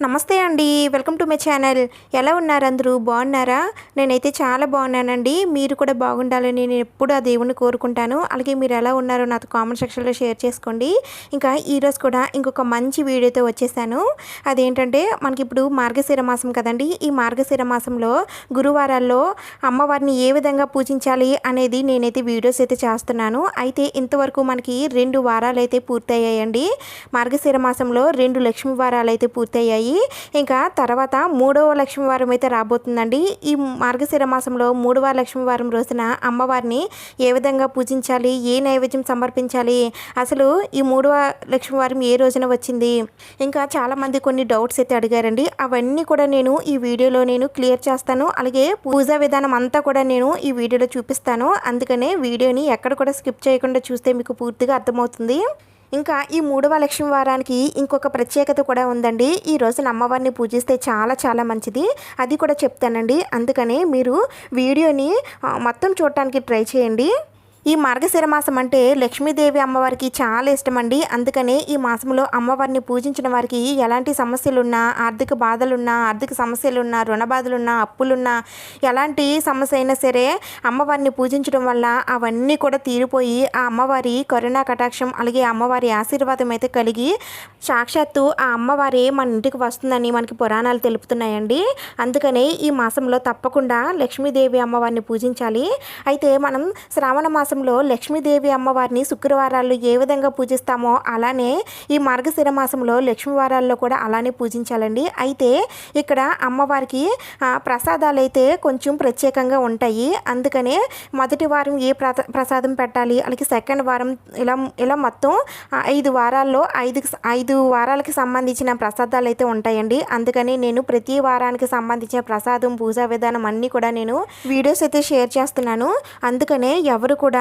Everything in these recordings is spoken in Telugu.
నమస్తే అండి. Welcome to my channel. ఎలా ఉన్నారు అందరూ? బాగున్నారా? నేనైతే చాలా బాగున్నానండి. మీరు కూడా బాగుండాలని నేను ఎప్పుడు ఆ దేవుణ్ణి కోరుకుంటాను. అలాగే మీరు ఎలా ఉన్నారో నాతో కామెంట్ సెక్షన్లో షేర్ చేసుకోండి. ఇంకా ఈరోజు కూడా ఇంకొక మంచి వీడియోతో వచ్చేసాను. అదేంటంటే మనకి ఇప్పుడు మార్గశిర మాసం కదండి. ఈ మార్గశిర మాసంలో గురువారాల్లో అమ్మవారిని ఏ విధంగా పూజించాలి అనేది నేనైతే వీడియోస్ అయితే చేస్తున్నాను. అయితే ఇంతవరకు మనకి 2 వారాలు అయితే పూర్తయ్యాయండి. మార్గశిర మాసంలో 2 లక్ష్మీ వారాలు అయితే పూర్తయ్యాయి. ఇంకా తర్వాత 3వ లక్ష్మీ వారం అయితే రాబోతుందండి. ఈ మార్గశిర మాసంలో 3వ లక్ష్మీ వారం రోజున అమ్మవారిని ఏ విధంగా పూజించాలి, ఏ నైవేద్యం సమర్పించాలి, అసలు ఈ 3వ లక్ష్మీ వారం ఏ రోజున వచ్చింది, ఇంకా చాలామంది కొన్ని డౌట్స్ అయితే అడిగారండి. అవన్నీ కూడా నేను ఈ వీడియోలో క్లియర్ చేస్తాను. అలాగే పూజా విధానం అంతా కూడా నేను ఈ వీడియోలో చూపిస్తాను. అందుకనే వీడియోని ఎక్కడ కూడా స్కిప్ చేయకుండా చూస్తే మీకు పూర్తిగా అర్థమవుతుంది. ఇంకా ఈ 3వ లక్ష్మీ వారానికి ఇంకొక ప్రత్యేకత కూడా ఉందండి. ఈ రోజున అమ్మవారిని పూజిస్తే చాలా చాలా మంచిది. అది కూడా చెప్తానండి. అందుకనే మీరు వీడియోని మొత్తం చూడటానికి ట్రై చేయండి. ఈ మార్గశిర మాసం అంటే లక్ష్మీదేవి అమ్మవారికి చాలా ఇష్టమండి. అందుకనే ఈ మాసంలో అమ్మవారిని పూజించిన వారికి ఎలాంటి సమస్యలున్నా, ఆర్థిక బాధలున్నా, ఆర్థిక సమస్యలున్నా, రుణ బాధలున్నా, అప్పులున్నా, ఎలాంటి సమస్య అయినా సరే అమ్మవారిని పూజించడం వల్ల అవన్నీ కూడా తీరిపోయి ఆ అమ్మవారి కరుణా కటాక్షం అలాగే అమ్మవారి ఆశీర్వాదం అయితే కలిగి సాక్షాత్తు ఆ అమ్మవారి మన ఇంటికి వస్తుందని మనకి పురాణాలు తెలుపుతున్నాయండి. అందుకనే ఈ మాసంలో తప్పకుండా లక్ష్మీదేవి అమ్మవారిని పూజించాలి. అయితే మనం శ్రావణ మాసం లక్ష్మీదేవి అమ్మవారిని శుక్రవారాల్లో ఏ విధంగా పూజిస్తామో అలానే ఈ మార్గశిర మాసంలో లక్ష్మీ వారాల్లో కూడా అలానే పూజించాలండి. అయితే ఇక్కడ అమ్మవారికి ప్రసాదాలు అయితే కొంచెం ప్రత్యేకంగా ఉంటాయి. అందుకనే మొదటి వారం ఏ ప్రసాదం పెట్టాలి, అలాగే సెకండ్ వారం ఇలా మొత్తం 5 వారాల్లో 5 వారాలకి సంబంధించిన ప్రసాదాలు అయితే ఉంటాయండి. అందుకని నేను ప్రతి వారానికి సంబంధించిన ప్రసాదం, పూజా విధానం అన్నీ కూడా నేను వీడియోస్ అయితే షేర్ చేస్తున్నాను. అందుకనే ఎవరు కూడా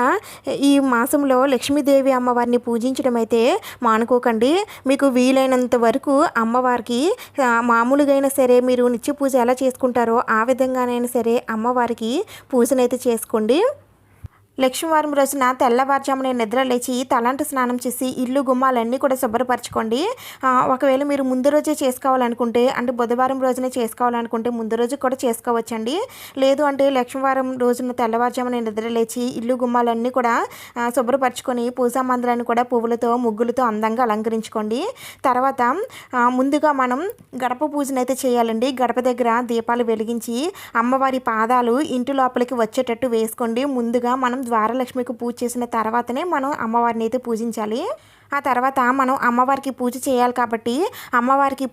ఈ మాసంలో లక్ష్మీదేవి అమ్మవారిని పూజించడం అయితే మానుకోకండి. మీకు వీలైనంత వరకు అమ్మవారికి మామూలుగా అయినా సరే మీరు నిత్య పూజ ఎలా చేసుకుంటారో ఆ విధంగానైనా సరే అమ్మవారికి పూజనైతే చేసుకోండి. లక్ష్మీవారం రోజున తెల్లవారుజామున నిద్ర లేచి తలంటు స్నానం చేసి ఇల్లు గుమ్మాలన్నీ కూడా శుభ్రపరచుకోండి. ఒకవేళ మీరు ముందు రోజే చేసుకోవాలనుకుంటే, అంటే బుధవారం రోజునే చేసుకోవాలనుకుంటే ముందు రోజు కూడా చేసుకోవచ్చండి. లేదు అంటే లక్ష్మీవారం రోజున తెల్లవారుజామున నిద్ర లేచి ఇల్లు గుమ్మాలన్నీ కూడా శుభ్రపరచుకొని పూజా మందిరాన్ని కూడా పువ్వులతో, ముగ్గులతో అందంగా అలంకరించుకోండి. తర్వాత ముందుగా మనం గడప పూజనైతే చేయాలండి. గడప దగ్గర దీపాలు వెలిగించి అమ్మవారి పాదాలు ఇంటి లోపలికి వచ్చేటట్టు వేసుకోండి. ముందుగా మనం ద్వారలక్ష్మికి పూజ చేసిన తర్వాతనే మనం అమ్మవారిని అయితే పూజించాలి. ఆ తర్వాత మనం అమ్మవారికి పూజ చేయాలి కాబట్టి అమ్మవారికి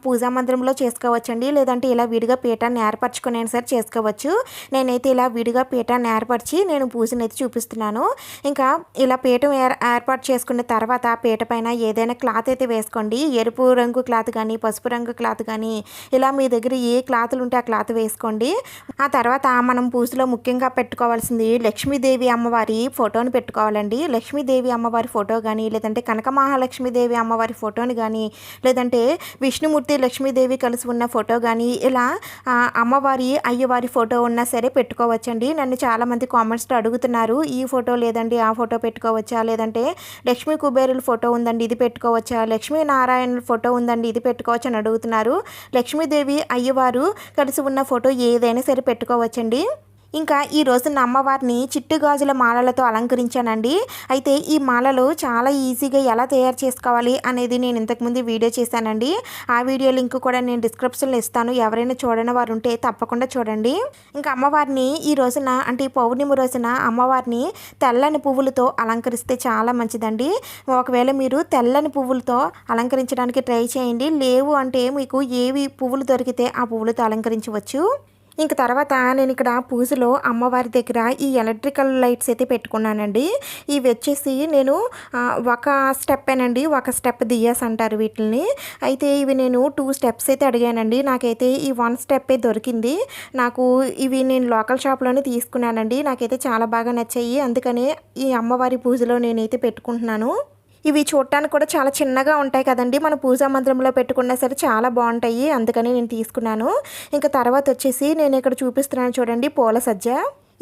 పూజా మందిరంలో చేసుకోవచ్చండి. లేదంటే ఇలా విడిగా పీఠాన్ని ఏర్పరచుకొని అయినా సరే చేసుకోవచ్చు. నేనైతే ఇలా విడిగా పీఠాన్ని ఏర్పరిచి నేను పూజను అయితే చూపిస్తున్నాను. ఇంకా ఇలా పీఠం ఏర్పాటు చేసుకున్న తర్వాత పీట పైన ఏదైనా క్లాత్ అయితే వేసుకోండి. ఎరుపు రంగు క్లాత్ కానీ, పసుపు రంగు క్లాత్ కానీ, ఇలా మీ దగ్గర ఏ క్లాతులు ఉంటే ఆ క్లాత్ వేసుకోండి. ఆ తర్వాత మనం పూజలో ముఖ్యంగా పెట్టుకోవాల్సింది లక్ష్మీదేవి అమ్మవారి ఫోటోని పెట్టుకోవాలండి. లక్ష్మీదేవి అమ్మవారి ఫోటో కానీ, లేదంటే కనక మహాలక్ష్మీదేవి అమ్మవారి ఫోటోని కానీ, లేదంటే విష్ణుమూర్తి లక్ష్మీదేవి కలిసి ఉన్న ఫోటో కానీ, ఇలా అమ్మవారి అయ్యవారి ఫోటో ఉన్నా సరే పెట్టుకోవచ్చండి. నన్ను చాలామంది కామెంట్స్లో అడుగుతున్నారు, ఈ ఫోటో లేదండి ఆ ఫోటో పెట్టుకోవచ్చా, లేదంటే లక్ష్మీ కుబేరుల ఫోటో ఉందండి ఇది పెట్టుకోవచ్చా, లక్ష్మీ నారాయణ ఫోటో ఉందండి ఇది పెట్టుకోవచ్చా అని అడుగుతున్నారు. లక్ష్మీదేవి అయ్యవారు కలిసి ఉన్న ఫోటో ఏదైనా సరే పెట్టుకోవచ్చండి. ఇంకా ఈ రోజున అమ్మవారిని చిట్టు గాజుల మాలలతో అలంకరించానండి. అయితే ఈ మాలలు చాలా ఈజీగా ఎలా తయారు చేసుకోవాలి అనేది నేను ఇంతకుముందు వీడియో చేశానండి. ఆ వీడియో లింక్ కూడా నేను డిస్క్రిప్షన్లో ఇస్తాను. ఎవరైనా చూడని వారు ఉంటే తప్పకుండా చూడండి. ఇంకా అమ్మవారిని ఈ రోజున అంటే ఈ పౌర్ణమి రోజున అమ్మవారిని తెల్లని పువ్వులతో అలంకరిస్తే చాలా మంచిదండి. ఒకవేళ మీరు తెల్లని పువ్వులతో అలంకరించడానికి ట్రై చేయండి. లేవు అంటే మీకు ఏవి పువ్వులు దొరికితే ఆ పువ్వులతో అలంకరించవచ్చు. ఇంక తర్వాత నేను ఇక్కడ పూజలో అమ్మవారి దగ్గర ఈ ఎలక్ట్రికల్ లైట్స్ అయితే పెట్టుకున్నానండి. ఇవి వచ్చేసి నేను ఒక స్టెప్పేనండి, ఒక స్టెప్ దియాస్ అంటారు వీటిని. అయితే ఇవి నేను 2 స్టెప్స్ అయితే అడిగానండి. నాకైతే ఈ 1 స్టెప్పే దొరికింది. ఇవి నేను లోకల్ షాప్లోనే తీసుకున్నానండి. నాకైతే చాలా బాగా నచ్చాయి. అందుకనే ఈ అమ్మవారి పూజలో నేనైతే పెట్టుకుంటున్నాను. ఇవి చూడటానికి కూడా చాలా చిన్నగా ఉంటాయి కదండి. మన పూజా మందిరంలో పెట్టుకున్నా సరే చాలా బాగుంటాయి. అందుకని నేను తీసుకున్నాను. ఇంకా తర్వాత వచ్చేసి నేను ఇక్కడ చూపిస్తున్నాను చూడండి పూల సజ్జ.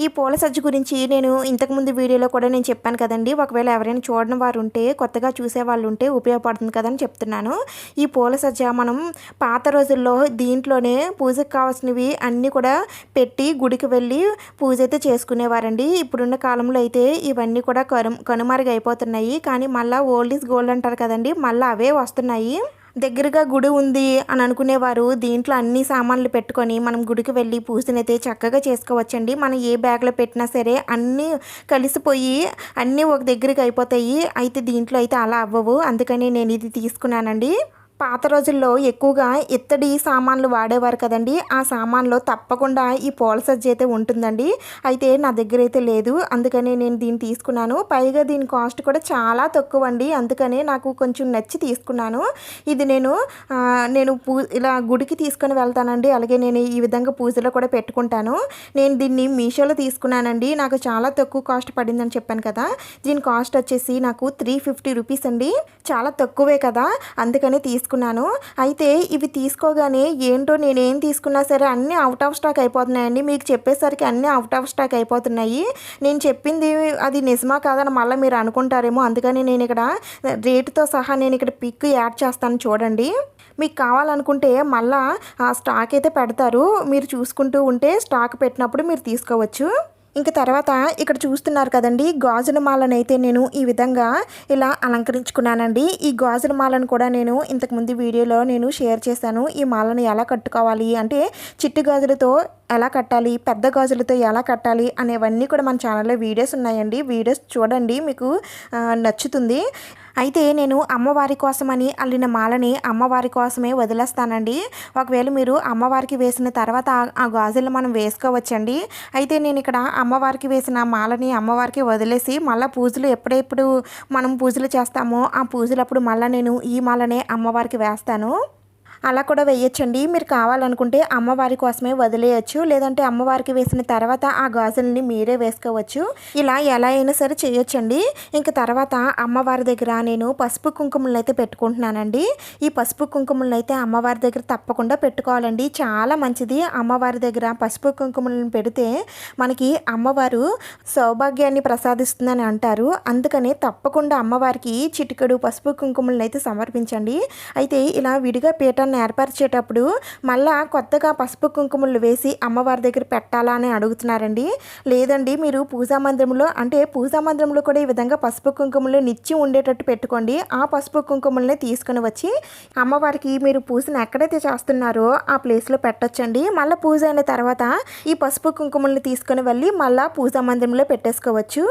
ఈ పూల సజ్జ గురించి నేను ఇంతకుముందు వీడియోలో కూడా నేను చెప్పాను కదండి. ఒకవేళ ఎవరైనా చూడని వారు ఉంటే, కొత్తగా చూసేవాళ్ళు ఉంటే ఉపయోగపడుతుంది కదని చెప్తున్నాను. ఈ పూల సజ్జ మనం పాత రోజుల్లో దీంట్లోనే పూజకు కావాల్సినవి అన్నీ కూడా పెట్టి గుడికి వెళ్ళి పూజ అయితే చేసుకునేవారండి. ఇప్పుడున్న కాలంలో అయితే ఇవన్నీ కూడా కనుమరుగైపోతున్నాయి. కానీ మళ్ళీ ఓల్డ్ ఈజ్ గోల్డ్ అంటారు కదండి, మళ్ళీ అవే వస్తున్నాయి. దగ్గరగా గుడి ఉంది అని అనుకునేవారు దీంట్లో అన్ని సామాన్లు పెట్టుకొని మనం గుడికి వెళ్ళి పూజనైతే చక్కగా చేసుకోవచ్చండి. మనం ఏ బ్యాగ్లో పెట్టినా సరే అన్నీ కలిసిపోయి అన్నీ ఒక దగ్గరికి అయిపోతాయి. అయితే దీంట్లో అయితే అలా అవ్వవు. అందుకని నేను ఇది తీసుకున్నానండి. పాత రోజుల్లో ఎక్కువగా ఇత్తడి సామాన్లు వాడేవారు కదండి. ఆ సామాన్లో తప్పకుండా ఈ పూల సజ్జ అయితే ఉంటుందండి. అయితే నా దగ్గర అయితే లేదు, అందుకని నేను దీన్ని తీసుకున్నాను. పైగా దీని కాస్ట్ కూడా చాలా తక్కువ అండి. అందుకనే నాకు కొంచెం నచ్చి తీసుకున్నాను. ఇది నేను ఇలా గుడికి తీసుకొని వెళ్తానండి. అలాగే నేను ఈ విధంగా పూజలో కూడా పెట్టుకుంటాను. నేను దీన్ని మీషోలో తీసుకున్నానండి. నాకు చాలా తక్కువ కాస్ట్ పడిందని చెప్పాను కదా. దీని కాస్ట్ వచ్చేసి నాకు 350 రూపీస్ అండి. చాలా తక్కువే కదా, అందుకని తీసుకున్నాను. అయితే ఇవి తీసుకోగానే ఏంటో నేనేం తీసుకున్నా సరే అన్నీ అవుట్ ఆఫ్ స్టాక్ అయిపోతున్నాయండి. మీకు చెప్పేసరికి అన్నీ అవుట్ ఆఫ్ స్టాక్ అయిపోతున్నాయి. నేను చెప్పింది అది నిజమా కాదని మళ్ళీ మీరు అనుకుంటారేమో. అందుకని నేను ఇక్కడ రేటుతో సహా నేను ఇక్కడ పిక్ యాడ్ చేస్తాను చూడండి. మీకు కావాలనుకుంటే మళ్ళీ స్టాక్ అయితే పెడతారు. మీరు చూసుకుంటూ ఉంటే స్టాక్ పెట్టినప్పుడు మీరు తీసుకోవచ్చు. ఇంక తర్వాత ఇక్కడ చూస్తున్నారు కదండి, గాజుల మాలనైతే నేను ఈ విధంగా ఇలా అలంకరించుకున్నానండి. ఈ గాజుల మాలను కూడా నేను ఇంతకుముందు వీడియోలో నేను షేర్ చేశాను. ఈ మాలను ఎలా కట్టుకోవాలి అంటే చిట్టి గాజులతో ఎలా కట్టాలి, పెద్ద గాజులతో ఎలా కట్టాలి అనేవన్నీ కూడా మన ఛానల్లో వీడియోస్ ఉన్నాయండి. వీడియోస్ చూడండి, మీకు నచ్చుతుంది. అయితే నేను అమ్మవారి కోసమని అల్లిన మాలని అమ్మవారి కోసమే వదిలేస్తానండి. ఒకవేళ మీరు అమ్మవారికి వేసిన తర్వాత ఆ గాజులు మనం వేసుకోవచ్చండి. అయితే నేను ఇక్కడ అమ్మవారికి వేసిన మాలని అమ్మవారికి వదిలేసి మళ్ళీ పూజలు ఎప్పుడెప్పుడు మనం పూజలు చేస్తామో ఆ పూజలప్పుడు మళ్ళీ నేను ఈ మాలనే అమ్మవారికి వేస్తాను. అలా కూడా వేయచ్చండి. మీరు కావాలనుకుంటే అమ్మవారి కోసమే వదిలేయచ్చు, లేదంటే అమ్మవారికి వేసిన తర్వాత ఆ గాజులని మీరే వేసుకోవచ్చు. ఇలా ఎలా అయినా సరే చేయొచ్చండి. ఇంక తర్వాత అమ్మవారి దగ్గర నేను పసుపు కుంకుమలను అయితే పెట్టుకుంటున్నానండి. ఈ పసుపు కుంకుమలను అయితే అమ్మవారి దగ్గర తప్పకుండా పెట్టుకోవాలండి. చాలా మంచిది. అమ్మవారి దగ్గర పసుపు కుంకుమలను పెడితే మనకి అమ్మవారు సౌభాగ్యాన్ని ప్రసాదిస్తుందని అంటారు. అందుకని తప్పకుండా అమ్మవారికి చిటికెడు పసుపు కుంకుమలను అయితే సమర్పించండి. అయితే ఇలా విడిగా పీఠాన్ని ఏర్పరిచేటప్పుడు మళ్ళా కొత్తగా పసుపు కుంకుమలు వేసి అమ్మవారి దగ్గర పెట్టాలా అని అడుగుతున్నారండి. లేదండి, మీరు పూజా మందిరంలో కూడా ఈ విధంగా పసుపు కుంకుమలు నిత్యం ఉండేటట్టు పెట్టుకోండి. ఆ పసుపు కుంకుమల్ని తీసుకుని వచ్చి అమ్మవారికి మీరు పూజను ఎక్కడైతే చేస్తున్నారో ఆ ప్లేస్లో పెట్టొచ్చండి. మళ్ళీ పూజ అయిన తర్వాత ఈ పసుపు కుంకుమల్ని తీసుకుని వెళ్ళి మళ్ళీ పూజా మందిరంలో పెట్టేసుకోవచ్చు.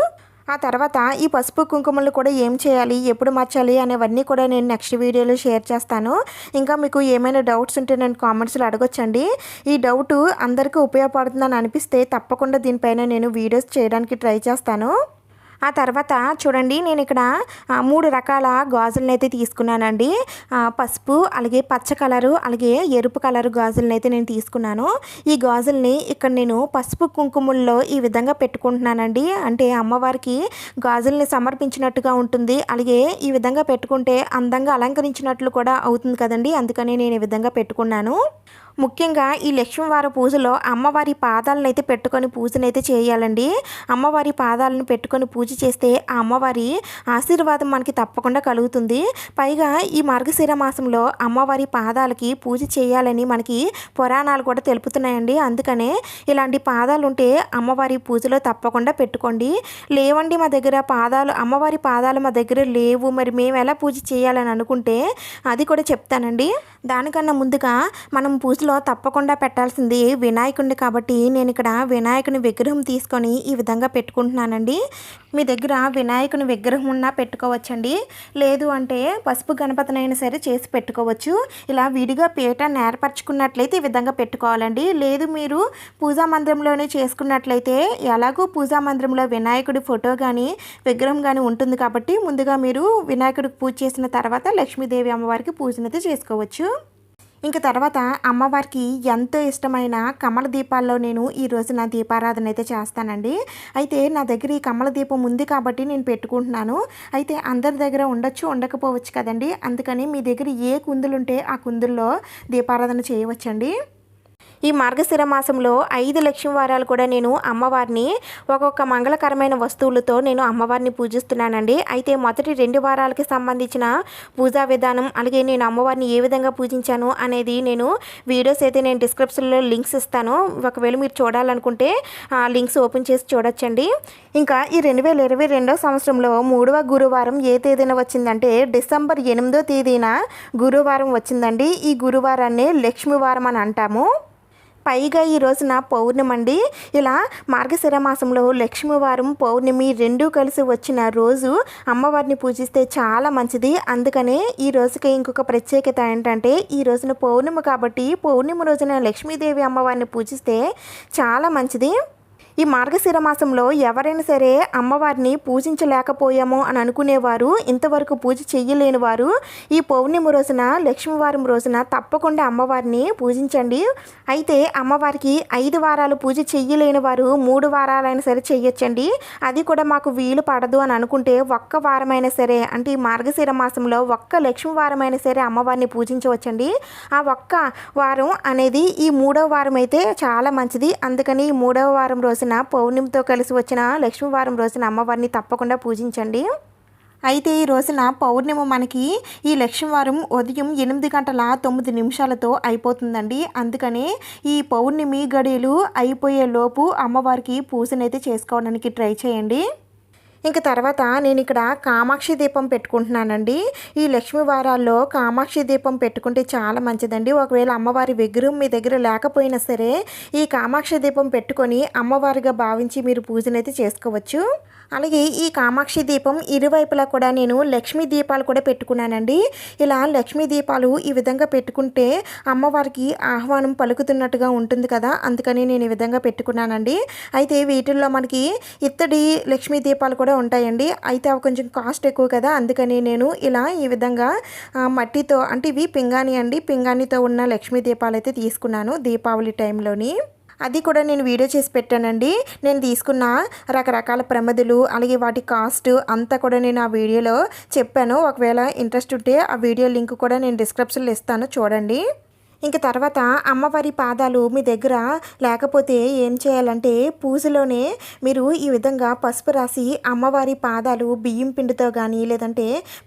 ఆ తర్వాత ఈ పసుపు కుంకుమలు కూడా ఏం చేయాలి, ఎప్పుడు మార్చాలి అనేవన్నీ కూడా నేను నెక్స్ట్ వీడియోలో షేర్ చేస్తాను. ఇంకా మీకు ఏమైనా డౌట్స్ ఉంటే నేను కామెంట్స్లో అడగొచ్చండి. ఈ డౌట్ అందరికీ ఉపయోగపడుతుందని అనిపిస్తే తప్పకుండా దీనిపైన నేను వీడియోస్ చేయడానికి ట్రై చేస్తాను. ఆ తర్వాత చూడండి, నేను ఇక్కడ 3 రకాల గాజులను అయితే తీసుకున్నానండి. పసుపు, అలాగే పచ్చ కలరు, అలాగే ఎరుపు కలరు గాజులను అయితే నేను తీసుకున్నాను. ఈ గాజుల్ని ఇక్కడ నేను పసుపు కుంకుమల్లో ఈ విధంగా పెట్టుకుంటున్నానండి. అంటే అమ్మవారికి గాజుల్ని సమర్పించినట్టుగా ఉంటుంది. అలాగే ఈ విధంగా పెట్టుకుంటే అందంగా అలంకరించినట్లు కూడా అవుతుంది కదండి. అందుకని నేను ఈ విధంగా పెట్టుకున్నాను. ముఖ్యంగా ఈ లక్ష్మీవార పూజలో అమ్మవారి పాదాలను అయితే పెట్టుకొని పూజనైతే చేయాలండి. అమ్మవారి పాదాలను పెట్టుకొని పూజ చేస్తే ఆ అమ్మవారి ఆశీర్వాదం మనకి తప్పకుండా కలుగుతుంది. పైగా ఈ మార్గశిర మాసంలో అమ్మవారి పాదాలకి పూజ చేయాలని మనకి పురాణాలు కూడా తెలుపుతున్నాయండి. అందుకనే ఇలాంటి పాదాలు ఉంటే అమ్మవారి పూజలో తప్పకుండా పెట్టుకోండి. లేవండి మా దగ్గర అమ్మవారి పాదాలు మా దగ్గర లేవు, మరి మేము ఎలా పూజ చేయాలని అనుకుంటే అది కూడా చెప్తానండి. దానికన్నా ముందుగా మనం పూజలో తప్పకుండా పెట్టాల్సింది వినాయకుడిని కాబట్టి నేను ఇక్కడ వినాయకుని విగ్రహం తీసుకొని ఈ విధంగా పెట్టుకుంటున్నానండి. మీ దగ్గర వినాయకుని విగ్రహం ఉన్నా పెట్టుకోవచ్చండి. లేదు అంటే పసుపు గణపతినైనా సరే చేసి పెట్టుకోవచ్చు. ఇలా విడిగా పీఠాన్ని ఏర్పరచుకున్నట్లయితే ఈ విధంగా పెట్టుకోవాలండి. లేదు మీరు పూజా మందిరంలోనే చేసుకున్నట్లయితే ఎలాగో పూజా మందిరంలో వినాయకుడి ఫోటో కానీ విగ్రహం కానీ ఉంటుంది కాబట్టి ముందుగా మీరు వినాయకుడికి పూజ చేసిన తర్వాత లక్ష్మీదేవి అమ్మవారికి పూజనైతే చేసుకోవచ్చు. ఇంక తర్వాత అమ్మవారికి ఎంతో ఇష్టమైన కమల దీపాల్లో నేను ఈ రోజున దీపారాధన అయితే చేస్తానండి. అయితే నా దగ్గర ఈ కమల దీపం ఉంది కాబట్టి నేను పెట్టుకుంటున్నాను. అయితే అందరి దగ్గర ఉండొచ్చు, ఉండకపోవచ్చు కదండి. అందుకని మీ దగ్గర ఏ కుందులు ఉంటే ఆ కుందుల్లో దీపారాధన చేయవచ్చండి. ఈ మార్గశిర మాసంలో 5 లక్ష్మీ వారాలు కూడా నేను అమ్మవారిని ఒక్కొక్క మంగళకరమైన వస్తువులతో నేను అమ్మవారిని పూజిస్తున్నానండి. అయితే మొదటి 2 వారాలకి సంబంధించిన పూజా విధానం, అలాగే నేను అమ్మవారిని ఏ విధంగా పూజించాను అనేది నేను వీడియోస్ అయితే నేను డిస్క్రిప్షన్లో లింక్స్ ఇస్తాను. ఒకవేళ మీరు చూడాలనుకుంటే ఆ లింక్స్ ఓపెన్ చేసి చూడొచ్చండి. ఇంకా ఈ 2022 సంవత్సరంలో 3వ గురువారం ఏ తేదీన వచ్చిందంటే డిసెంబర్ 8వ తేదీన గురువారం వచ్చిందండి. ఈ గురువారాన్ని లక్ష్మీవారం అని అంటాము. పైగా ఈ రోజున పౌర్ణమి అండి. ఇలా మార్గశిర మాసంలో లక్ష్మీవారం పౌర్ణమి రెండూ కలిసి వచ్చిన రోజు అమ్మవారిని పూజిస్తే చాలా మంచిది. అందుకనే ఈ రోజుకి ఇంకొక ప్రత్యేకత ఏంటంటే ఈ రోజున పౌర్ణమి కాబట్టి పౌర్ణమి రోజున లక్ష్మీదేవి అమ్మవారిని పూజిస్తే చాలా మంచిది. ఈ మార్గశిర మాసంలో ఎవరైనా సరే అమ్మవారిని పూజించలేకపోయాము అని అనుకునేవారు, ఇంతవరకు పూజ చెయ్యలేని వారు ఈ పౌర్ణమి రోజున లక్ష్మీవారం రోజున తప్పకుండా అమ్మవారిని పూజించండి. అయితే అమ్మవారికి 5 వారాలు పూజ చెయ్యలేని వారు 3 వారాలైనా సరే చెయ్యొచ్చండి. అది కూడా మాకు వీలు పడదు అని అనుకుంటే ఒక్క వారమైనా సరే, అంటే ఈ మార్గశిర మాసంలో ఒక్క లక్ష్మీవారమైనా సరే అమ్మవారిని పూజించవచ్చండి. ఆ ఒక్క వారం అనేది ఈ 3వ వారం అయితే చాలా మంచిది. అందుకని ఈ 3వ వారం రోజు పౌర్ణమితో కలిసి వచ్చిన లక్ష్మీవారం రోజున అమ్మవారిని తప్పకుండా పూజించండి. అయితే ఈ రోజున పౌర్ణమి మనకి ఈ లక్ష్మీవారం ఉదయం 8:09 అయిపోతుందండి. అందుకనే ఈ పౌర్ణమి గడియలు అయిపోయే లోపు అమ్మవారికి పూజనైతే చేసుకోవడానికి ట్రై చేయండి. ఇంక తర్వాత నేను ఇక్కడ కామాక్షి దీపం పెట్టుకుంటున్నానండి. ఈ లక్ష్మీ వారాల్లో కామాక్షి దీపం పెట్టుకుంటే చాలా మంచిదండి. ఒకవేళ అమ్మవారి విగ్రహం మీ దగ్గర లేకపోయినా సరే ఈ కామాక్షి దీపం పెట్టుకొని అమ్మవారిగా భావించి మీరు పూజనైతే చేసుకోవచ్చు. అలాగే ఈ కామాక్షి దీపం ఇరువైపులా కూడా నేను లక్ష్మీ దీపాలు కూడా పెట్టుకున్నానండి. ఇలా లక్ష్మీ దీపాలు ఈ విధంగా పెట్టుకుంటే అమ్మవారికి ఆహ్వానం పలుకుతున్నట్టుగా ఉంటుంది కదా, అందుకని నేను ఈ విధంగా పెట్టుకున్నానండి. అయితే వీటిల్లో మనకి ఇత్తడి లక్ష్మీ దీపాలు కూడా ఉంటాయండి. అయితే అవి కొంచెం కాస్ట్ ఎక్కువ కదా, అందుకని నేను ఇలా ఈ విధంగా మట్టితో, అంటే ఇవి పింగాణి అండి, పింగాణితో ఉన్న లక్ష్మీ దీపాలు అయితే తీసుకున్నాను దీపావళి టైంలోని. అది కూడా నేను వీడియో చేసి పెట్టానండి. నేను తీసుకున్న రకరకాల ప్రమిదలు అలాగే వాటి కాస్ట్ అంతా కూడా నేను ఆ వీడియోలో చెప్పాను. ఒకవేళ ఇంట్రెస్ట్ ఉంటే ఆ వీడియో లింక్ కూడా నేను డిస్క్రిప్షన్లో ఇస్తాను, చూడండి. ఇంక తర్వాత అమ్మవారి పాదాలు మీ దగ్గర లేకపోతే ఏం చేయాలంటే పూజలోనే మీరు ఈ విధంగా పసుపు రాసి అమ్మవారి పాదాలు బియ్యం పిండితో కానీ లేదంటే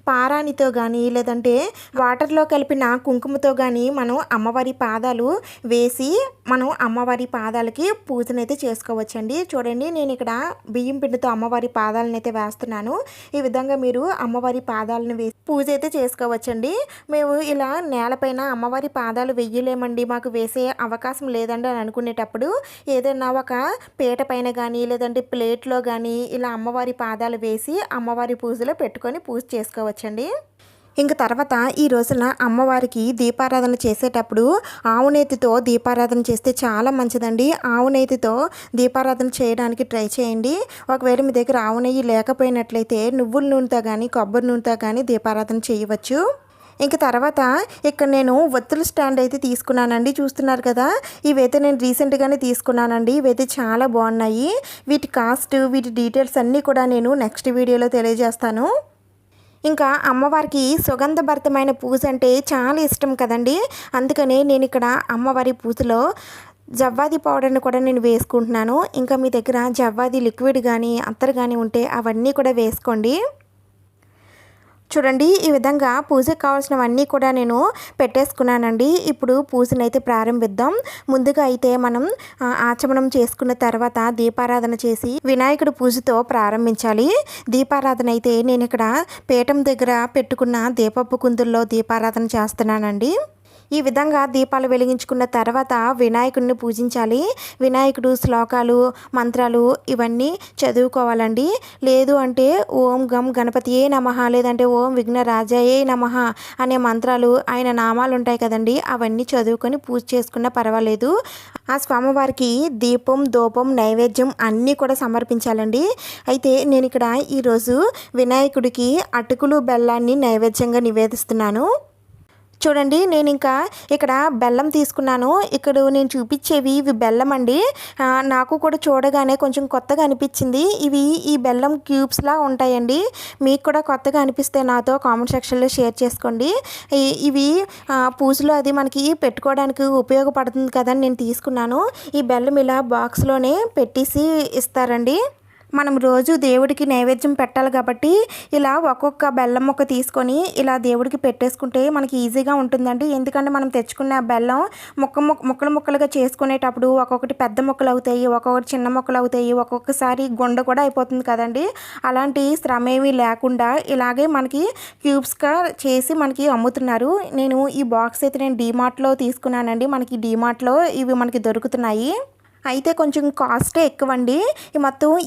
పారానితో కానీ లేదంటే వాటర్లో కలిపిన కుంకుమతో కానీ మనం అమ్మవారి పాదాలు వేసి మనం అమ్మవారి పాదాలకి పూజనైతే చేసుకోవచ్చండి. చూడండి, నేను ఇక్కడ బియ్యం పిండితో అమ్మవారి పాదాలను అయితే వేస్తున్నాను. ఈ విధంగా మీరు అమ్మవారి పాదాలను వేసి పూజ అయితే చేసుకోవచ్చండి. మేము ఇలా నేలపైన అమ్మవారి పాదాలు వెయ్యలేమండి, మాకు వేసే అవకాశం లేదండి అని అనుకునేటప్పుడు ఏదైనా ఒక పీట పైన కానీ లేదంటే ప్లేట్లో కానీ ఇలా అమ్మవారి పాదాలు వేసి అమ్మవారి పూజలో పెట్టుకొని పూజ చేసుకోవచ్చండి. ఇంక తర్వాత ఈ రోజున అమ్మవారికి దీపారాధన చేసేటప్పుడు ఆవునేతితో దీపారాధన చేస్తే చాలా మంచిదండి. ఆవునేతితో దీపారాధన చేయడానికి ట్రై చేయండి. ఒకవేళ మీ దగ్గర ఆవు నెయ్యి లేకపోయినట్లయితే నువ్వుల నూనెతో కానీ కొబ్బరి నూనెతో కానీ దీపారాధన చేయవచ్చు. ఇంక తర్వాత ఇక్కడ నేను ఒత్తుల స్టాండ్ అయితే తీసుకున్నానండి. చూస్తున్నారు కదా, ఇవైతే నేను రీసెంట్గానే తీసుకున్నానండి. ఇవైతే చాలా బాగున్నాయి. వీటి కాస్ట్, వీటి డీటెయిల్స్ అన్నీ కూడా నేను నెక్స్ట్ వీడియోలో తెలియజేస్తాను. ఇంకా అమ్మవారికి సుగంధభరితమైన పూజ అంటే చాలా ఇష్టం కదండి, అందుకనే నేను ఇక్కడ అమ్మవారి పూజలో జవ్వాది పౌడర్ని కూడా నేను వేసుకుంటున్నాను. ఇంకా మీ దగ్గర జవ్వాది లిక్విడ్ కానీ అత్తరు కానీ ఉంటే అవన్నీ కూడా వేసుకోండి. చూడండి, ఈ విధంగా పూజకు కావాల్సినవన్నీ కూడా నేను పెట్టేసుకున్నానండి. ఇప్పుడు పూజనైతే ప్రారంభిద్దాం. ముందుగా అయితే మనం ఆచమనం చేసుకున్న తర్వాత దీపారాధన చేసి వినాయకుడి పూజతో ప్రారంభించాలి. దీపారాధన అయితే నేను ఇక్కడ పీఠం దగ్గర పెట్టుకున్న దీపపు కుందుల్లో దీపారాధన చేస్తున్నానండి. ఈ విధంగా దీపాలు వెలిగించుకున్న తర్వాత వినాయకుడిని పూజించాలి. వినాయకుడు శ్లోకాలు, మంత్రాలు ఇవన్నీ చదువుకోవాలండి. లేదు అంటే ఓం గం గణపతియే నమః లేదంటే ఓం విఘ్నరాజాయే నమః అనే మంత్రాలు, ఆయన నామాలు ఉంటాయి కదండి, అవన్నీ చదువుకొని పూజ చేసుకున్నా పర్వాలేదు. ఆ స్వామివారికి దీపం, ధూపం, నైవేద్యం అన్నీ కూడా సమర్పించాలండి. అయితే నేను ఇక్కడ ఈరోజు వినాయకుడికి అటుకులు బెల్లాన్ని నైవేద్యంగా నివేదిస్తున్నాను. చూడండి నేను ఇంకా ఇక్కడ బెల్లం తీసుకున్నాను. ఇక్కడ నేను చూపించేవి ఇవి బెల్లం అండి. నాకు కూడా చూడగానే కొంచెం కొత్తగా అనిపించింది. ఈ బెల్లం క్యూబ్స్లా ఉంటాయండి. మీకు కూడా కొత్తగా అనిపిస్తే నాతో కామెంట్ సెక్షన్లో షేర్ చేసుకోండి. ఇవి పూజలో అది మనకి పెట్టుకోవడానికి ఉపయోగపడుతుంది కదా అని నేను తీసుకున్నాను. ఈ బెల్లం ఇలా బాక్స్లోనే పెట్టేసి ఇస్తారండి. మనం రోజు దేవుడికి నైవేద్యం పెట్టాలి కాబట్టి ఇలా ఒక్కొక్క బెల్లం ముక్క తీసుకొని ఇలా దేవుడికి పెట్టేసుకుంటే మనకి ఈజీగా ఉంటుందండి. ఎందుకంటే మనం తెచ్చుకున్న బెల్లం ముక్కలుగా చేసుకునేటప్పుడు ఒక్కొక్కటి పెద్ద ముక్కలు అవుతాయి, ఒక్కొక్కటి చిన్న ముక్కలు అవుతాయి, ఒక్కొక్కసారి గుండ కూడా అయిపోతుంది కదండి. అలాంటి శ్రమ ఏమీ లేకుండా ఇలాగే మనకి క్యూబ్స్గా చేసి మనకి అమ్ముతున్నారు. నేను ఈ బాక్స్ అయితే నేను డీమార్ట్లో తీసుకున్నానండి. మనకి డీమార్ట్లో ఇవి మనకి దొరుకుతున్నాయి. అయితే కొంచెం కాస్టే ఎక్కువండి.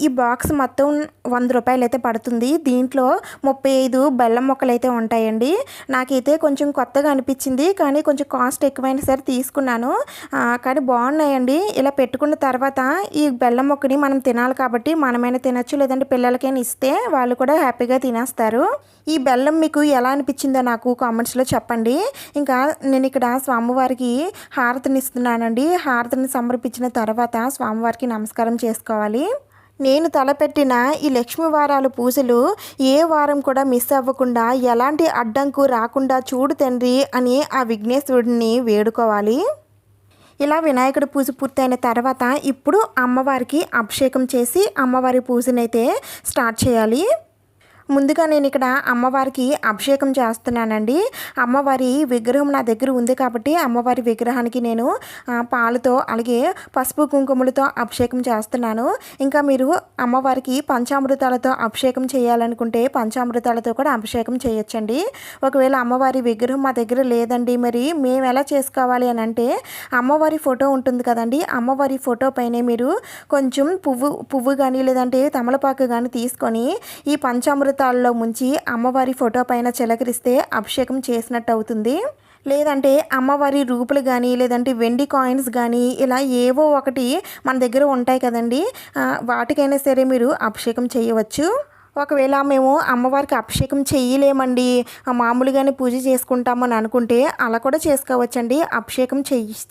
ఈ బాక్స్ మొత్తం 100 రూపాయలు అయితే పడుతుంది. దీంట్లో 35 బెల్లం ముక్కలు అయితే ఉంటాయండి. నాకైతే కొంచెం కొత్తగా అనిపించింది, కానీ కొంచెం కాస్ట్ ఎక్కువైనా సరే తీసుకున్నాను. కానీ బాగున్నాయండి. ఇలా పెట్టుకున్న తర్వాత ఈ బెల్లం ముక్కని మనం తినాలి కాబట్టి మనమైనా తినచ్చు, లేదంటే పిల్లలకైనా ఇస్తే వాళ్ళు కూడా హ్యాపీగా తినేస్తారు. ఈ బెల్లం మీకు ఎలా అనిపించిందో నాకు కామెంట్స్లో చెప్పండి. ఇంకా నేను ఇక్కడ స్వామివారికి హారతిని ఇస్తున్నానండి. హారతిని సమర్పించిన తర్వాత స్వామివారికి నమస్కారం చేసుకోవాలి. నేను తలపెట్టిన ఈ లక్ష్మీ వారాల పూజలు ఏ వారం కూడా మిస్ అవ్వకుండా, ఎలాంటి అడ్డంకు రాకుండా చూడు తండ్రి అని ఆ విఘ్నేశ్వరుడిని వేడుకోవాలి. ఇలా వినాయకుడి పూజ పూర్తయిన తర్వాత ఇప్పుడు అమ్మవారికి అభిషేకం చేసి అమ్మవారి పూజనైతే స్టార్ట్ చేయాలి. ముందుగా నేను ఇక్కడ అమ్మవారికి అభిషేకం చేస్తున్నానండి. అమ్మవారి విగ్రహం నా దగ్గర ఉంది కాబట్టి అమ్మవారి విగ్రహానికి నేను పాలతో అలాగే పసుపు కుంకుమలతో అభిషేకం చేస్తున్నాను. ఇంకా మీరు అమ్మవారికి పంచామృతాలతో అభిషేకం చేయాలనుకుంటే పంచామృతాలతో కూడా అభిషేకం చేయొచ్చండి. ఒకవేళ అమ్మవారి విగ్రహం మా దగ్గర లేదండి, మరి మేము ఎలా చేసుకోవాలి అని అంటే అమ్మవారి ఫోటో ఉంటుంది కదండి, అమ్మవారి ఫోటో పైనే మీరు కొంచెం పువ్వు కానీ లేదంటే తమలపాకు కానీ తీసుకొని ఈ పంచామృత తాల్లో ముంచి అమ్మవారి ఫోటో పైన చిలకరిస్తే అభిషేకం చేసినట్టు అవుతుంది. లేదంటే అమ్మవారి రూపులు కానీ లేదంటే వెండి కాయిన్స్ కానీ ఇలా ఏవో ఒకటి మన దగ్గర ఉంటాయి కదండి, వాటికైనా సరే మీరు అభిషేకం చేయవచ్చు. ఒకవేళ మేము అమ్మవారికి అభిషేకం చేయలేమండి, మామూలుగానే పూజ చేసుకుంటామని అనుకుంటే అలా కూడా చేసుకోవచ్చండి. అభిషేకం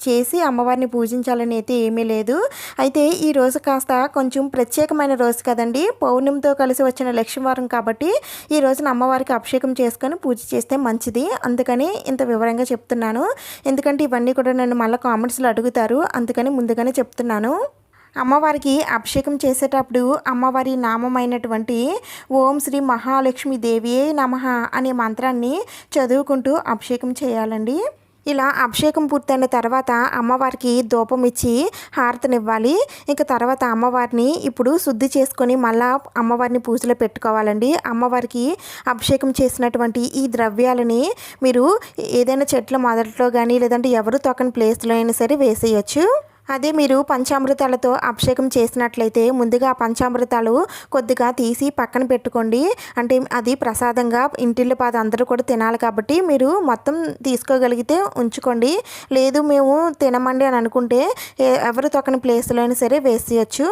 చేసి అమ్మవారిని పూజించాలని అయితే ఏమీ లేదు. అయితే ఈ రోజు కాస్త కొంచెం ప్రత్యేకమైన రోజు కదండి, పౌర్ణమితో కలిసి వచ్చిన లక్ష్మీవారం కాబట్టి ఈ రోజున అమ్మవారికి అభిషేకం చేసుకొని పూజ చేస్తే మంచిది. అందుకని ఇంత వివరంగా చెప్తున్నాను. ఎందుకంటే ఇవన్నీ కూడా నన్ను మళ్ళీ కామెంట్స్లో అడుగుతారు, అందుకని ముందుగానే చెప్తున్నాను. అమ్మవారికి అభిషేకం చేసేటప్పుడు అమ్మవారి నామమైనటువంటి ఓం శ్రీ మహాలక్ష్మి దేవియే నమః అనే మంత్రాన్ని చదువుకుంటూ అభిషేకం చేయాలండి. ఇలా అభిషేకం పూర్తయిన తర్వాత అమ్మవారికి ధూపం ఇచ్చి హారతినివ్వాలి. ఇంకా తర్వాత అమ్మవారిని ఇప్పుడు శుద్ధి చేసుకొని మళ్ళా అమ్మవారిని పూజలో పెట్టుకోవాలండి. అమ్మవారికి అభిషేకం చేసినటువంటి ఈ ద్రవ్యాలని మీరు ఏదైనా చెట్ల మొదట్లో కానీ లేదంటే ఎవరు తొక్కని ప్లేస్లో అయినా సరే వేసేయచ్చు. అదే మీరు పంచామృతాలతో అభిషేకం చేసినట్లయితే ముందుగా పంచామృతాలు కొద్దిగా తీసి పక్కన పెట్టుకోండి. అంటే అది ప్రసాదంగా ఇంటిల్లి పాద అందరూ కూడా తినాలి కాబట్టి మీరు మొత్తం తీసుకోగలిగితే ఉంచుకోండి. లేదు మేము తినమండి అని అనుకుంటే ఎవరు తొక్కని ప్లేస్లో అయినా సరే వేసేయచ్చు.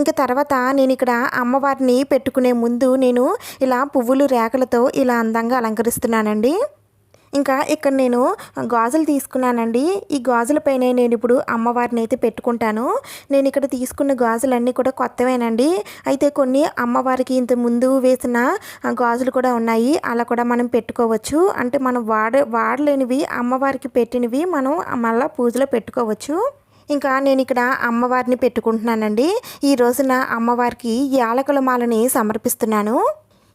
ఇంకా తర్వాత నేను ఇక్కడ అమ్మవారిని పెట్టుకునే ముందు నేను ఇలా పువ్వులు రేఖలతో ఇలా అందంగా అలంకరిస్తున్నానండి. ఇంకా ఇక్కడ నేను గాజులు తీసుకున్నానండి. ఈ గాజులపైనే నేను ఇప్పుడు అమ్మవారిని అయితే పెట్టుకుంటాను. నేను ఇక్కడ తీసుకున్న గాజులన్నీ కూడా కొత్తవేనండి. అయితే కొన్ని అమ్మవారికి ఇంత ముందు వేసిన గాజులు కూడా ఉన్నాయి, అలా కూడా మనం పెట్టుకోవచ్చు. అంటే మనం వాడలేనివి అమ్మవారికి పెట్టినవి మనం మళ్ళీ పూజలో పెట్టుకోవచ్చు. ఇంకా నేను ఇక్కడ అమ్మవారిని పెట్టుకుంటున్నానండి. ఈ రోజున అమ్మవారికి యాలకుల మాలని సమర్పిస్తున్నాను.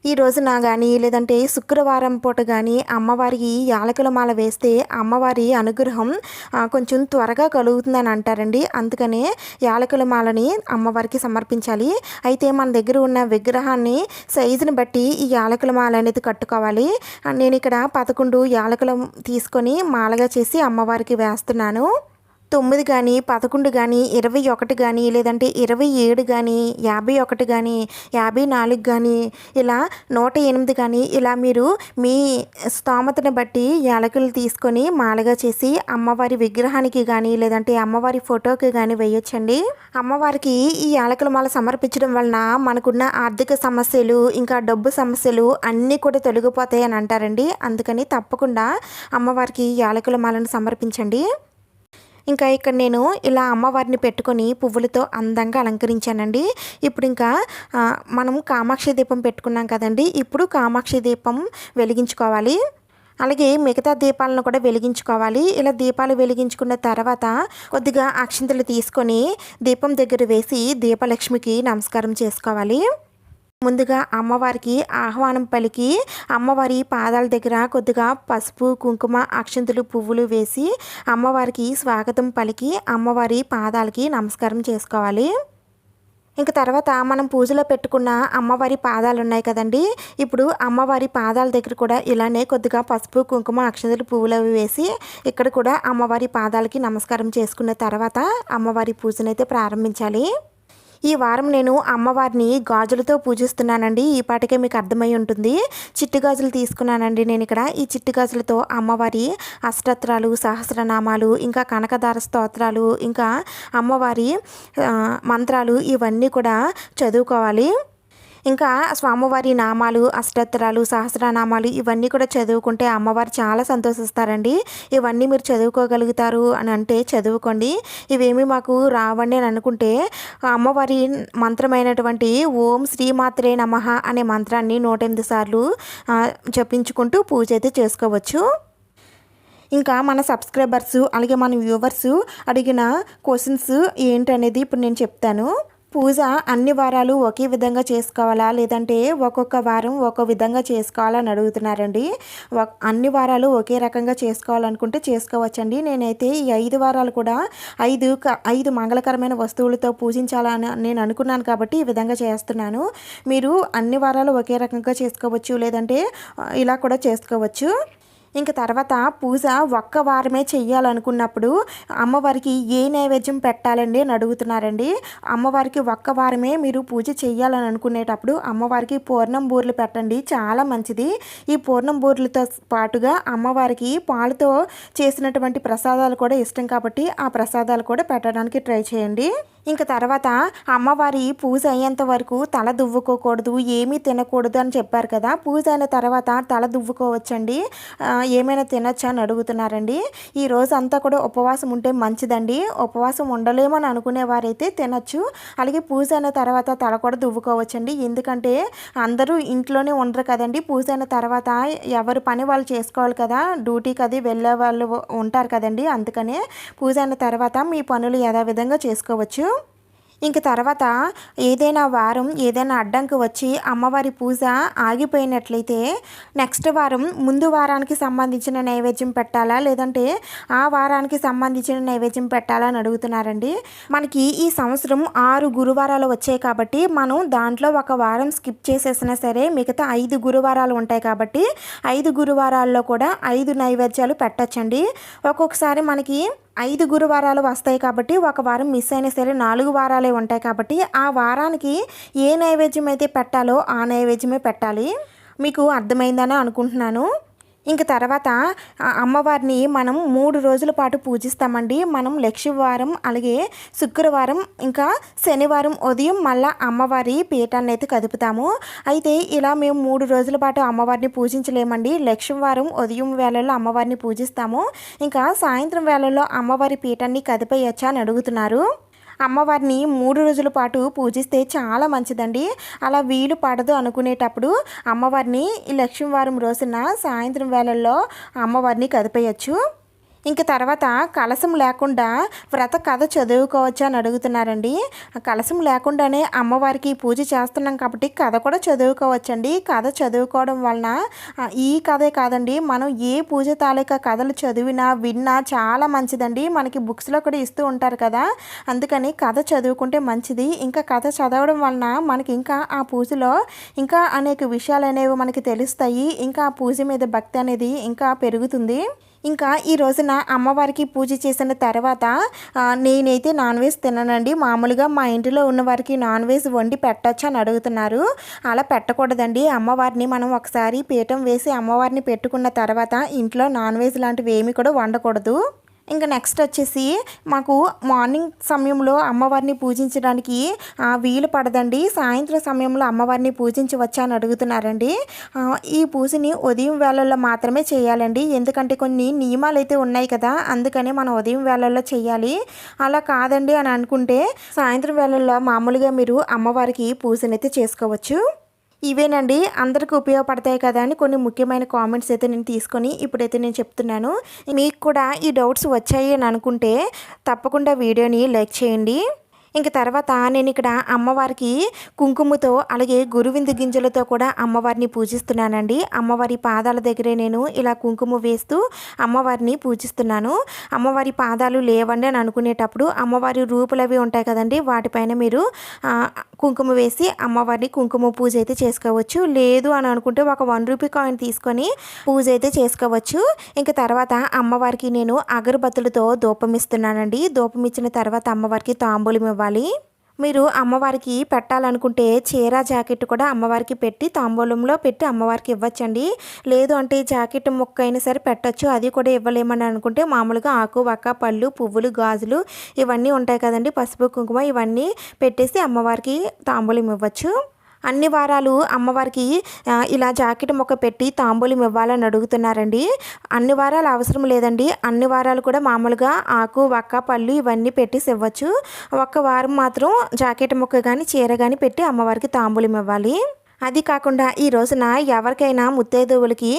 ఈ రోజున కానీ లేదంటే శుక్రవారం పూట కానీ అమ్మవారికి యాలకుల మాల వేస్తే అమ్మవారి అనుగ్రహం కొంచెం త్వరగా కలుగుతుందని అంటారండి. అందుకనే యాలకుల మాలని అమ్మవారికి సమర్పించాలి. అయితే మన దగ్గర ఉన్న విగ్రహాన్ని సైజుని బట్టి ఈ యాలకుల మాల అనేది కట్టుకోవాలి. నేను ఇక్కడ 11 యాలకులు తీసుకొని మాలగా చేసి అమ్మవారికి వేస్తున్నాను. 9 గానీ, 11 గానీ, 21 గానీ, లేదంటే 27 గానీ, 51 గానీ, 54 గానీ, ఇలా 108 గానీ, ఇలా మీరు మీ స్తోమతను బట్టి యాలకులు తీసుకొని మాలగా చేసి అమ్మవారి విగ్రహానికి గానీ, లేదంటే అమ్మవారి ఫోటోకి గానీ వేయొచ్చండి. అమ్మవారికి ఈ యాలకుల మాల సమర్పించడం వలన మనకున్న ఆర్థిక సమస్యలు, ఇంకా డబ్బు సమస్యలు అన్నీ కూడా తొలగిపోతాయి అని అంటారండి. అందుకని తప్పకుండా అమ్మవారికి యాలకుల మాలను సమర్పించండి. ఇంకా ఇక్కడ నేను ఇలా అమ్మవారిని పెట్టుకొని పువ్వులతో అందంగా అలంకరించానండి. ఇప్పుడు ఇంకా మనం కామాక్షి దీపం పెట్టుకున్నాం కదండి. ఇప్పుడు కామాక్షి దీపం వెలిగించుకోవాలి. అలాగే మిగతా దీపాలను కూడా వెలిగించుకోవాలి. ఇలా దీపాలు వెలిగించుకున్న తర్వాత కొద్దిగా అక్షింతలు తీసుకొని దీపం దగ్గర వేసి దీపలక్ష్మికి నమస్కారం చేసుకోవాలి. ముందుగా అమ్మవారికి ఆహ్వానం పలికి అమ్మవారి పాదాల దగ్గర కొద్దిగా పసుపు, కుంకుమ, అక్షంతులు, పువ్వులు వేసి అమ్మవారికి స్వాగతం పలికి అమ్మవారి పాదాలకి నమస్కారం చేసుకోవాలి. ఇంక తర్వాత మనం పూజలో పెట్టుకున్న అమ్మవారి పాదాలు ఉన్నాయి కదండి. ఇప్పుడు అమ్మవారి పాదాల దగ్గర కూడా ఇలానే కొద్దిగా పసుపు, కుంకుమ, అక్షంతలు, పువ్వులు అవి వేసి ఇక్కడ కూడా అమ్మవారి పాదాలకి నమస్కారం చేసుకున్న తర్వాత అమ్మవారి పూజనైతే ప్రారంభించాలి. ఈ వారం నేను అమ్మవారిని గాజులతో పూజిస్తున్నానండి. ఈ పాటికే మీకు అర్థమై ఉంటుంది. చిట్టి గాజులు తీసుకున్నానండి నేను ఇక్కడ. ఈ చిట్టి గాజులతో అమ్మవారి అష్టోత్తరాలు, సహస్రనామాలు, ఇంకా కనకదార స్తోత్రాలు, ఇంకా అమ్మవారి మంత్రాలు ఇవన్నీ కూడా చదువుకోవాలి. ఇంకా స్వామివారి నామాలు, అష్టోత్తరాలు, సహస్రనామాలు ఇవన్నీ కూడా చదువుకుంటే అమ్మవారు చాలా సంతోషిస్తారండి. ఇవన్నీ మీరు చదువుకోగలుగుతారు అని అంటే చదువుకోండి. ఇవేమి మాకు రావండి అని అనుకుంటే అమ్మవారి మంత్రమైనటువంటి ఓం శ్రీమాత్రే నమః అనే మంత్రాన్ని 108 సార్లు జపించుకుంటూ పూజ అయితే చేసుకోవచ్చు. ఇంకా మన సబ్స్క్రైబర్స్ అలాగే మన వ్యూవర్స్ అడిగిన క్వశ్చన్స్ ఏంటనేది ఇప్పుడు నేను చెప్తాను. పూజ అన్ని వారాలు ఒకే విధంగా చేసుకోవాలా, లేదంటే ఒక్కొక్క వారం ఒక్కో విధంగా చేసుకోవాలని అడుగుతున్నారండి. అన్ని వారాలు ఒకే రకంగా చేసుకోవాలనుకుంటే చేసుకోవచ్చండి. నేనైతే ఈ 5 వారాలు కూడా 5 మంగళకరమైన వస్తువులతో పూజించాలని నేను అనుకున్నాను కాబట్టి ఈ విధంగా చేస్తున్నాను. మీరు అన్ని వారాలు ఒకే రకంగా చేసుకోవచ్చు, లేదంటే ఇలా కూడా చేసుకోవచ్చు. ఇంక తర్వాత పూజ ఒక్క వారమే చెయ్యాలనుకున్నప్పుడు అమ్మవారికి ఏ నైవేద్యం పెట్టాలండి అని అడుగుతున్నారండి. అమ్మవారికి ఒక్క వారమే మీరు పూజ చెయ్యాలని అనుకునేటప్పుడు అమ్మవారికి పూర్ణం బూరెలు పెట్టండి, చాలా మంచిది. ఈ పూర్ణం బూరెలతో పాటుగా అమ్మవారికి పాలతో చేసినటువంటి ప్రసాదాలు కూడా ఇష్టం కాబట్టి ఆ ప్రసాదాలు కూడా పెట్టడానికి ట్రై చేయండి. ఇంక తర్వాత అమ్మవారి పూజ అయ్యేంత వరకు తల దువ్వుకోకూడదు, ఏమీ తినకూడదు అని చెప్పారు కదా. పూజ అయిన తర్వాత తల దువ్వుకోవచ్చండి, ఏమైనా తినచ్చా అని అడుగుతున్నారండి. ఈ రోజు అంతా కూడా ఉపవాసం ఉంటే మంచిదండి. ఉపవాసం ఉండలేమని అనుకునేవారైతే తినచ్చు. అలాగే పూజ అయిన తర్వాత తల కూడా దువ్వుకోవచ్చండి. ఎందుకంటే అందరూ ఇంట్లోనే ఉండరు కదండి. పూజ అయిన తర్వాత ఎవరి పని వాళ్ళు చేసుకోవాలి కదా, డ్యూటీకి అది వెళ్ళే వాళ్ళు ఉంటారు కదండి. అందుకనే పూజ అయిన తర్వాత మీ పనులు యథావిధంగా చేసుకోవచ్చు. ఇంక తర్వాత ఏదైనా వారం ఏదైనా అడ్డంకి వచ్చి అమ్మవారి పూజ ఆగిపోయినట్లయితే నెక్స్ట్ వారం ముందు వారానికి సంబంధించిన నైవేద్యం పెట్టాలా, లేదంటే ఆ వారానికి సంబంధించిన నైవేద్యం పెట్టాలా అని అడుగుతున్నారండి. మనకి ఈ సంవత్సరం 6 గురువారాలు వచ్చాయి కాబట్టి మనం దాంట్లో ఒక వారం స్కిప్ చేసేసినా సరే మిగతా 5 గురువారాలు ఉంటాయి కాబట్టి 5 గురువారాల్లో కూడా 5 నైవేద్యాలు పెట్టచ్చండి. ఒక్కొక్కసారి మనకి 5 గురువారాలు వస్తాయి కాబట్టి ఒక వారం మిస్ అయినా సరే 4 వారాలే ఉంటాయి కాబట్టి ఆ వారానికి ఏ నైవేద్యం అయితే పెట్టాలో ఆ నైవేద్యమే పెట్టాలి. మీకు అర్థమైందని అనుకుంటున్నాను. ఇంక తర్వాత అమ్మవారిని మనం 3 రోజుల పాటు పూజిస్తామండి. మనం లక్షవారం, అలాగే శుక్రవారం, ఇంకా శనివారం ఉదయం మళ్ళీ అమ్మవారి పీఠాన్ని అయితే కదుపుతాము. అయితే ఇలా మేము 3 రోజుల పాటు అమ్మవారిని పూజించలేమండి. లక్షవారం ఉదయం వేళల్లో అమ్మవారిని పూజిస్తాము. ఇంకా సాయంత్రం వేళల్లో అమ్మవారి పీఠాన్ని కదిపేయచ్చా అని అడుగుతున్నారు. అమ్మవారిని 3 రోజుల పాటు పూజిస్తే చాలా మంచిదండి. అలా వీలు పడదు అనుకునేటప్పుడు అమ్మవారిని ఈ లక్ష్మీవారం రోజున సాయంత్రం వేళల్లో అమ్మవారిని కదిపేయచ్చు. ఇంక తర్వాత కలశం లేకుండా వ్రత కథ చదువుకోవచ్చు అని అడుగుతున్నారండి. కలశం లేకుండానే అమ్మవారికి పూజ చేస్తున్నాం కాబట్టి కథ కూడా చదువుకోవచ్చండి. కథ చదువుకోవడం వలన ఈ కథే కాదండి, మనం ఏ పూజ తాలూకా కథలు చదివినా విన్నా చాలా మంచిదండి. మనకి బుక్స్లో కూడా ఇస్తూ ఉంటారు కదా, అందుకని కథ చదువుకుంటే మంచిది. ఇంకా కథ చదవడం వలన మనకి ఇంకా ఆ పూజలో ఇంకా అనేక విషయాలు అనేవి మనకి తెలుస్తాయి. ఇంకా ఆ పూజ మీద భక్తి అనేది ఇంకా పెరుగుతుంది. ఇంకా ఈ రోజున అమ్మవారికి పూజ చేసిన తర్వాత నేనైతే నాన్ వెజ్ తిననండి. మామూలుగా మా ఇంటిలో ఉన్న వారికి నాన్ వెజ్ వండి పెట్టొచ్చు అని అడుగుతున్నారు. అలా పెట్టకూడదండి. అమ్మవారిని మనం ఒకసారి పీఠం వేసి అమ్మవారిని పెట్టుకున్న తర్వాత ఇంట్లో నాన్ వెజ్ లాంటివి ఏమి కూడా వండకూడదు. ఇంకా నెక్స్ట్ వచ్చేసి మాకు మార్నింగ్ సమయంలో అమ్మవారిని పూజించడానికి వీలు పడదండి. సాయంత్రం సమయంలో అమ్మవారిని పూజించవచ్చా అని అడుగుతున్నారండి. ఈ పూజని ఉదయం వేళల్లో మాత్రమే చేయాలండి. ఎందుకంటే కొన్ని నియమాలు అయితే ఉన్నాయి కదా, అందుకని మనం ఉదయం వేళల్లో చేయాలి. అలా కాదండి అని అనుకుంటే సాయంత్రం వేళల్లో మామూలుగా మీరు అమ్మవారికి పూజనైతే చేసుకోవచ్చు. ఇవేనండి అందరికీ ఉపయోగపడతాయి కదా అని కొన్ని ముఖ్యమైన కామెంట్స్ అయితే నేను తీసుకొని ఇప్పుడైతే నేను చెప్తున్నాను. మీకు కూడా ఈ డౌట్స్ వచ్చాయి అని అనుకుంటే తప్పకుండా వీడియోని లైక్ చేయండి. ఇంక తర్వాత నేను ఇక్కడ అమ్మవారికి కుంకుమతో అలాగే గురువింద గింజలతో కూడా అమ్మవారిని పూజిస్తున్నానండి. అమ్మవారి పాదాల దగ్గరే నేను ఇలా కుంకుమ వేస్తూ అమ్మవారిని పూజిస్తున్నాను. అమ్మవారి పాదాలు లేవండి అని అనుకునేటప్పుడు అమ్మవారి రూపులు అవి ఉంటాయి కదండి, వాటిపైన మీరు కుంకుమ వేసి అమ్మవారిని కుంకుమ పూజ అయితే చేసుకోవచ్చు. లేదు అని అనుకుంటే ఒక 1 రూపీ కాయిన్ తీసుకొని పూజ అయితే చేసుకోవచ్చు. ఇంక తర్వాత అమ్మవారికి నేను అగరబత్తులతో ధూపం ఇస్తున్నానండి. ధూపం ఇచ్చిన తర్వాత అమ్మవారికి తాంబూలం ఇవ్వాలి. మీరు అమ్మవారికి పెట్టాలనుకుంటే చీర జాకెట్ కూడా అమ్మవారికి పెట్టి తాంబూలంలో పెట్టి అమ్మవారికి ఇవ్వచ్చండి. లేదు అంటే జాకెట్ ముక్క అయినా సరే పెట్టచ్చు. అది కూడా ఇవ్వలేమని అనుకుంటే మామూలుగా ఆకు వక్క పళ్ళు పువ్వులు గాజులు ఇవన్నీ ఉంటాయి కదండి, పసుపు కుంకుమ ఇవన్నీ పెట్టేసి అమ్మవారికి తాంబూలం ఇవ్వచ్చు. అన్ని వారాలు అమ్మవారికి ఇలా జాకెట్ మొక్క పెట్టి తాంబూలం ఇవ్వాలని అడుగుతున్నారండి. అన్ని వారాలు అవసరం లేదండి. అన్ని వారాలు కూడా మామూలుగా ఆకు వక్క పళ్ళు ఇవన్నీ పెట్టేసి ఇవ్వచ్చు. ఒక్క వారం మాత్రం జాకెట్ మొక్క కానీ చీర కానీ పెట్టి అమ్మవారికి తాంబూలం ఇవ్వాలి. అది కాకుండా ఈ రోజున ఎవరికైనా ముత్తైదువులకి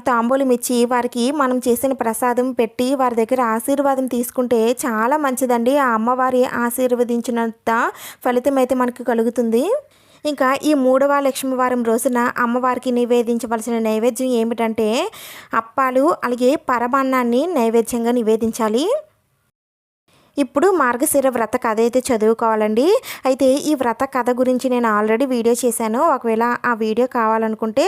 తాంబూలం ఇచ్చి వారికి మనం చేసిన ప్రసాదం పెట్టి వారి దగ్గర ఆశీర్వాదం తీసుకుంటే చాలా మంచిదండి. ఆ అమ్మవారి ఆశీర్వదించినంత ఫలితం అయితే మనకు కలుగుతుంది. ఇంకా ఈ 3వ లక్ష్మీవారం రోజున అమ్మవారికి నివేదించవలసిన నైవేద్యం ఏమిటంటే అప్పాలు అలాగే పరమాన్నాన్ని నైవేద్యంగా నివేదించాలి. ఇప్పుడు మార్గశిర వ్రత కథ అయితే చదువుకోవాలండి. అయితే ఈ వ్రత కథ గురించి నేను ఆల్రెడీ వీడియో చేశాను. ఒకవేళ ఆ వీడియో కావాలనుకుంటే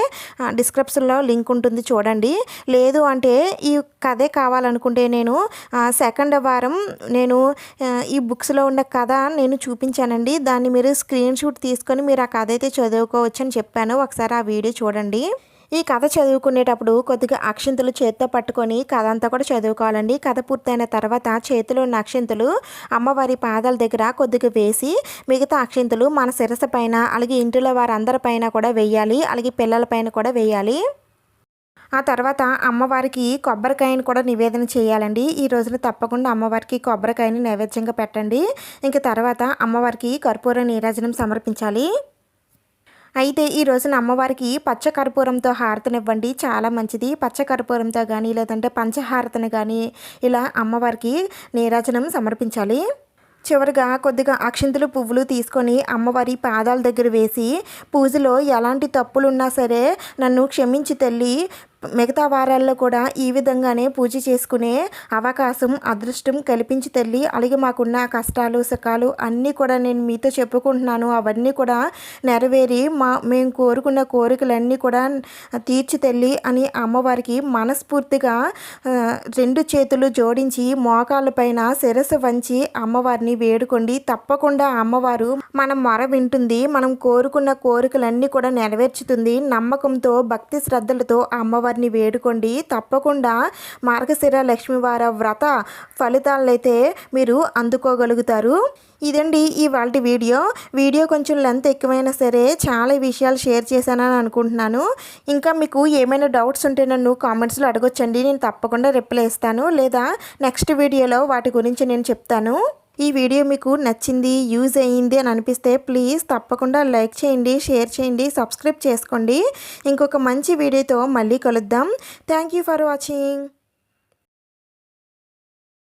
డిస్క్రిప్షన్లో లింక్ ఉంటుంది చూడండి. లేదు అంటే ఈ కథే కావాలనుకుంటే నేను సెకండ్ వారం నేను ఈ బుక్స్లో ఉన్న కథ నేను చూపించానండి. దాన్ని మీరు స్క్రీన్ షాట్ తీసుకొని మీరు ఆ కథ అయితే చదువుకోవచ్చు అని చెప్పాను. ఒకసారి ఆ వీడియో చూడండి. ఈ కథ చదువుకునేటప్పుడు కొద్దిగా అక్షింతలు చేత్తో పట్టుకొని కథ అంతా కూడా చదువుకోవాలండి. కథ పూర్తయిన తర్వాత చేతిలో ఉన్న అక్షింతలు అమ్మవారి పాదాల దగ్గర కొద్దిగా వేసి మిగతా అక్షింతలు మన శిరస్సు పైన అలాగే ఇంటిలో వారందరిపైన కూడా వేయాలి. అలాగే పిల్లల పైన కూడా వేయాలి. ఆ తర్వాత అమ్మవారికి కొబ్బరికాయను కూడా నివేదన చేయాలండి. ఈ రోజున తప్పకుండా అమ్మవారికి కొబ్బరికాయని నైవేద్యంగా పెట్టండి. ఇంక తర్వాత అమ్మవారికి కర్పూర నీరాజనం సమర్పించాలి. అయితే ఈ రోజున అమ్మవారికి పచ్చకర్పూరంతో హారతనివ్వండి, చాలా మంచిది. పచ్చకర్పూరంతో కానీ లేదంటే పంచహారతని కానీ ఇలా అమ్మవారికి నీరాజనం సమర్పించాలి. చివరిగా కొద్దిగా అక్షింతలు పువ్వులు తీసుకొని అమ్మవారి పాదాల దగ్గర వేసి పూజలో ఎలాంటి తప్పులున్నా సరే నన్ను క్షమించి తల్లి, మిగతా వారాల్లో కూడా ఈ విధంగానే పూజ చేసుకునే అవకాశం అదృష్టం కల్పించి తల్లి, అలాగే మాకున్న కష్టాలు సుఖాలు అన్నీ కూడా నేను మీతో చెప్పుకుంటున్నాను. అవన్నీ కూడా నెరవేరి మేము కోరుకున్న కోరికలన్నీ కూడా తీర్చి తల్లి అని అమ్మవారికి మనస్ఫూర్తిగా 2 చేతులు జోడించి మోకాళ్ళ పైన శిరస్సు వంచి అమ్మవారిని వేడుకోండి. తప్పకుండా అమ్మవారు మన మొర వింటుంది. మనం కోరుకున్న కోరికలన్నీ కూడా నెరవేర్చుతుంది. నమ్మకంతో భక్తి శ్రద్ధలతో అమ్మవారిని వేడుకోండి. తప్పకుండా మార్గశిర లక్ష్మీవార వ్రత ఫలితాలైతే మీరు అందుకోగలుగుతారు. ఇదండి ఇవాల్టి వీడియో కొంచెం లెంత్ ఎక్కువైనా సరే చాలా విషయాలు షేర్ చేశానని అనుకుంటున్నాను. ఇంకా మీకు ఏమైనా డౌట్స్ ఉంటే నన్ను కామెంట్స్లో అడగొచ్చండి. నేను తప్పకుండా రిప్లై ఇస్తాను. లేదా నెక్స్ట్ వీడియోలో వాటి గురించి నేను చెప్తాను. ఈ వీడియో మీకు నచ్చింది, యూజ్ అయ్యింది అని అనిపిస్తే ప్లీజ్ తప్పకుండా లైక్ చేయండి, షేర్ చేయండి, సబ్స్క్రైబ్ చేసుకోండి. ఇంకొక మంచి వీడియోతో మళ్ళీ కలుద్దాం. Thank you for watching.